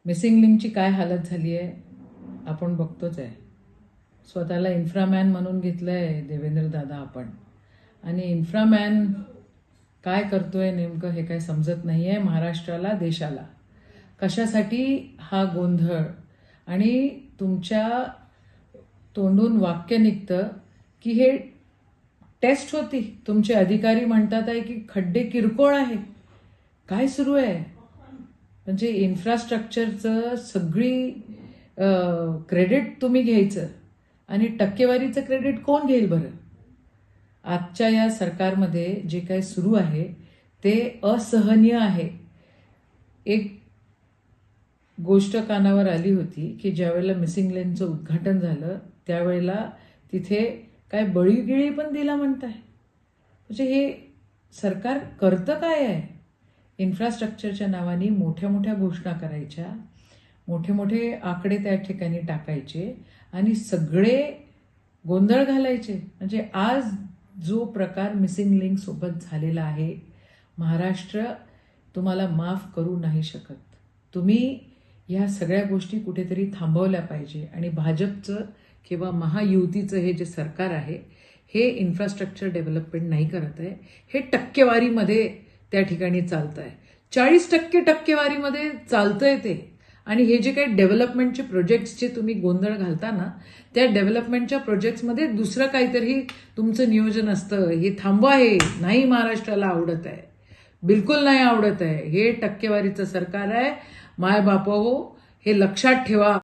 Missing लिंकची काय हालत झाली आहे आपण बघतोच आहे. स्वतःला इन्फ्रामॅन म्हणून घेतलं आहे देवेंद्र दादा आपण. आणि इन्फ्रामॅन काय करतोय नेमकं हे काय समजत नाही आहे महाराष्ट्राला, देशाला. कशासाठी हा गोंधळ? आणि तुमच्या तोंडून वाक्य निघतं की हे टेस्ट होती. तुमचे अधिकारी म्हणतात आहे की खड्डे किरकोळ आहे. काय सुरू आहे? म्हणजे इन्फ्रास्ट्रक्चरचं सगळी क्रेडिट तुम्ही घ्यायचं आणि टक्केवारीचं क्रेडिट कोण घेईल बरं? आजच्या या सरकारमध्ये जे काही सुरू आहे ते असहनीय आहे. एक गोष्ट कानावर आली होती की ज्यावेळेला मिसिंग लेनचं उद्घाटन झालं त्यावेळेला तिथे काय बळीगिळी पण दिला म्हणताय. म्हणजे हे सरकार करतं काय आहे? इन्फ्रास्ट्रक्चरच्या नावाने मोठ्या मोठ्या घोषणा करायच्या, मोठे मोठे आकडे त्या ठिकाणी टाकायचे आणि सगळे गोंधळ घालायचे. म्हणजे आज जो प्रकार मिसिंग लिंक सोबत झालेला आहे, महाराष्ट्र तुम्हाला माफ करू नाही शकत. तुम्ही ह्या सगळ्या गोष्टी कुठेतरी थांबवल्या पाहिजे. आणि भाजपचं किंवा महायुतीचं हे जे सरकार आहे हे इन्फ्रास्ट्रक्चर डेव्हलपमेंट नाही करत आहे. हे टक्केवारीमध्ये त्या ठिकाणी चालतं आहे. 40% टक्केवारीमध्ये चालतंय ते. आणि हे जे काही डेव्हलपमेंटचे प्रोजेक्ट्सचे तुम्ही गोंधळ घालता ना, त्या डेव्हलपमेंटच्या प्रोजेक्ट्समध्ये दुसरं काहीतरी तुमचं नियोजन असतं. हे थांबवा, हे नाही महाराष्ट्राला आवडत आहे, बिलकुल नाही आवडत आहे. हे टक्केवारीचं सरकार आहे. माय बाप हो, हे लक्षात ठेवा.